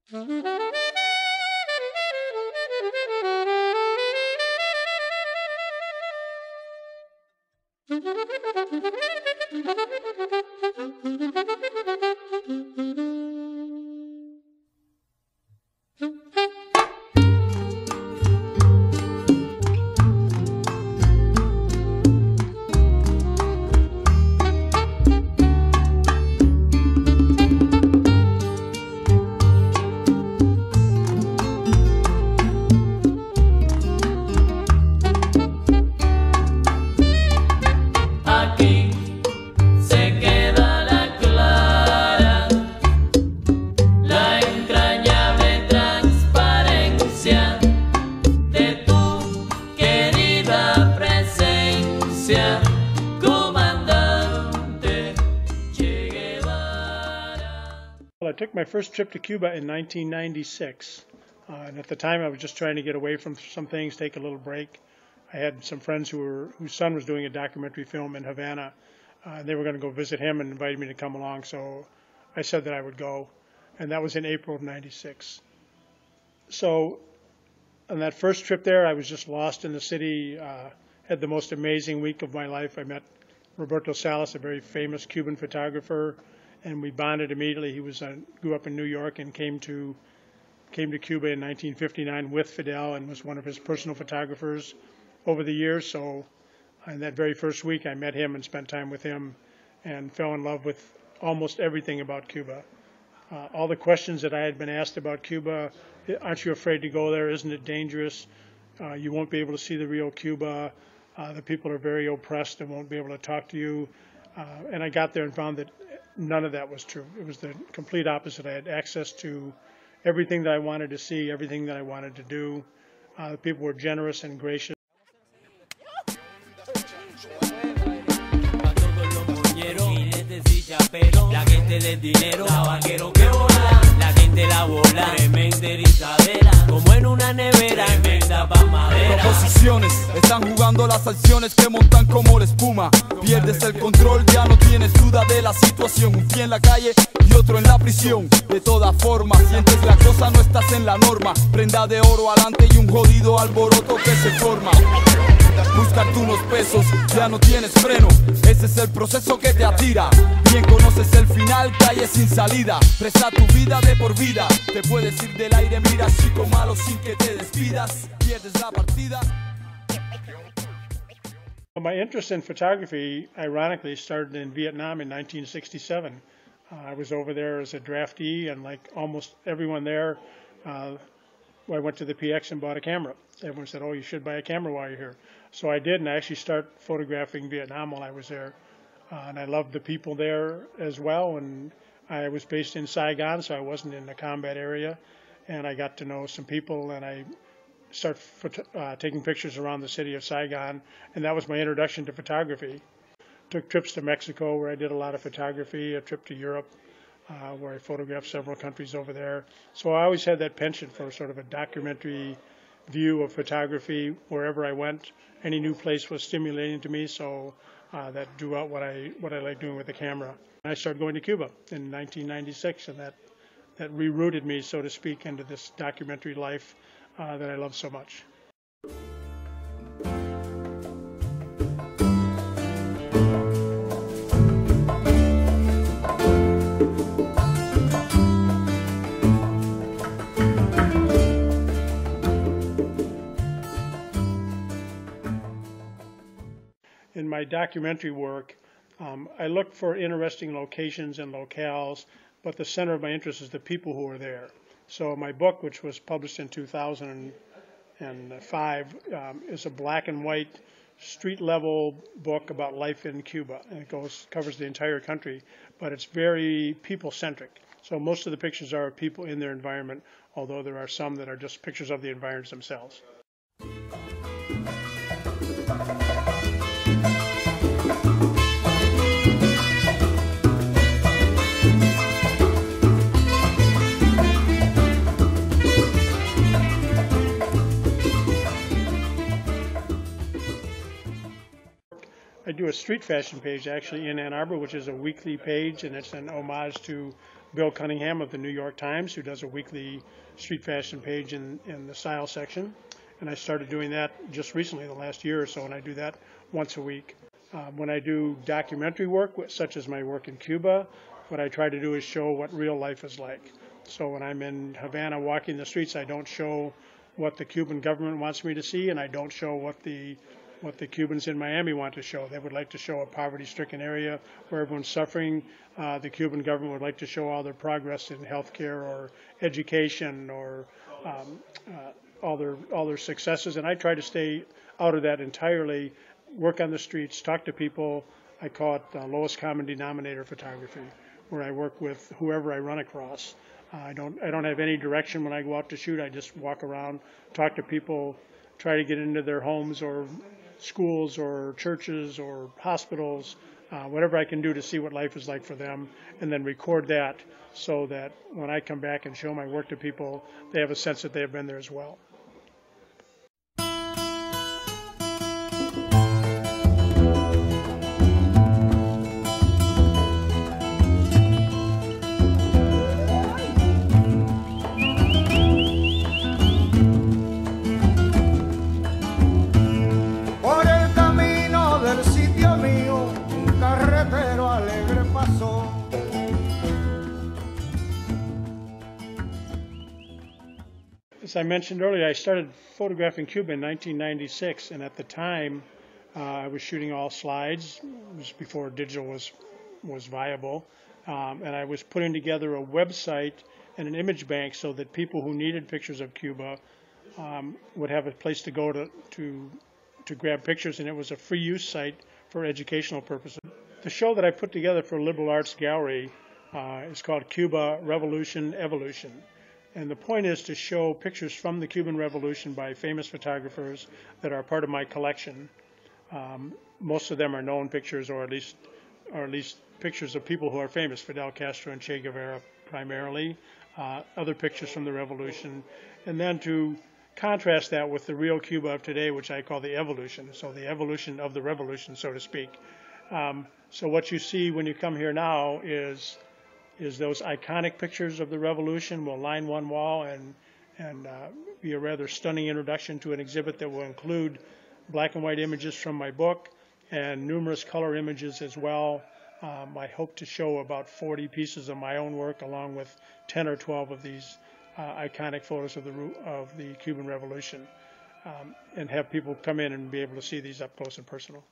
I took my first trip to Cuba in 1996, and at the time I was just trying to get away from some things, take a little break. I had some friends whose son was doing a documentary film in Havana. They were going to go visit him and invited me to come along, so I said that I would go, and that was in April of '96. So on that first trip there, I was just lost in the city, had the most amazing week of my life. I met Roberto Salas, a very famous Cuban photographer, and we bonded immediately. He grew up in New York and came to Cuba in 1959 with Fidel and was one of his personal photographers over the years. So in that very first week, I met him and spent time with him and fell in love with almost everything about Cuba. All the questions that I had been asked about Cuba, aren't you afraid to go there? Isn't it dangerous? You won't be able to see the real Cuba. The people are very oppressed and won't be able to talk to you. And I got there and found that none of that was true. It was the complete opposite. I had access to everything that I wanted to see, everything that I wanted to do. The people were generous and gracious. La gente del dinero, la vaquero que vola, la gente la bola, tremenda erizadera, como en una nevera, tremenda pa' madera. Proposiciones, están jugando las acciones que montan como la espuma. Pierdes el control, ya no tienes duda de la situación. Un pie en la calle y otro en la prisión. De todas formas, sientes la cosa, no estás en la norma. Prenda de oro adelante y un jodido alboroto que se forma. Buscar tú unos pesos, ya no tienes freno. Ese es el proceso que te atira. Bien conoces el final, calle sin salida. Presta tu vida de por vida. Te puedes ir del aire, mira chico malo sin que te despidas. Pierdes la partida. My interest in photography, ironically, started in Vietnam in 1967. I was over there as a draftee, and like almost everyone there, I went to the PX and bought a camera. Everyone said, oh, you should buy a camera while you're here. So I did, and I actually started photographing Vietnam while I was there. And I loved the people there as well. And I was based in Saigon, so I wasn't in the combat area. And I got to know some people, and I started taking pictures around the city of Saigon. And that was my introduction to photography. Took trips to Mexico, where I did a lot of photography, a trip to Europe, where I photographed several countries over there. So I always had that penchant for sort of a documentary view of photography wherever I went. Any new place was stimulating to me, so that drew out what I like doing with the camera. I started going to Cuba in 1996, and that rerouted me, so to speak, into this documentary life that I love so much. In my documentary work, I look for interesting locations and locales, but the center of my interest is the people who are there. So my book, which was published in 2005, is a black and white street-level book about life in Cuba, and it covers the entire country, but it's very people-centric. So most of the pictures are people in their environment, although there are some that are just pictures of the environments themselves. I do a street fashion page actually in Ann Arbor, which is a weekly page, and it's an homage to Bill Cunningham of the New York Times, who does a weekly street fashion page in the style section. And I started doing that just recently, the last year or so, and I do that once a week. When I do documentary work, such as my work in Cuba, what I try to do is show what real life is like. So when I'm in Havana walking the streets, I don't show what the Cuban government wants me to see, and I don't show what the Cubans in Miami want to show. They would like to show a poverty-stricken area where everyone's suffering. The Cuban government would like to show all their progress in healthcare or education or all their successes, and I try to stay out of that entirely. Work on the streets, talk to people. I call it lowest common denominator photography, where I work with whoever I run across. I don't have any direction when I go out to shoot. I just walk around, talk to people, try to get into their homes or schools or churches or hospitals, whatever I can do to see what life is like for them, and then record that so that when I come back and show my work to people, they have a sense that they have been there as well. As I mentioned earlier, I started photographing Cuba in 1996, and at the time I was shooting all slides. It was before digital was viable, and I was putting together a website and an image bank so that people who needed pictures of Cuba would have a place to go to grab pictures, and it was a free use site for educational purposes. The show that I put together for Liberal Arts Gallery is called Cuba Revolution Evolution. And the point is to show pictures from the Cuban Revolution by famous photographers that are part of my collection. Most of them are known pictures, or at least pictures of people who are famous, Fidel Castro and Che Guevara primarily, other pictures from the revolution, and then to contrast that with the real Cuba of today, which I call the evolution, so the evolution of the revolution, so to speak. So what you see when you come here now is those iconic pictures of the revolution. Will line one wall and be a rather stunning introduction to an exhibit that will include black and white images from my book and numerous color images as well. I hope to show about 40 pieces of my own work along with 10 or 12 of these iconic photos of the Cuban Revolution, and have people come in and be able to see these up close and personal.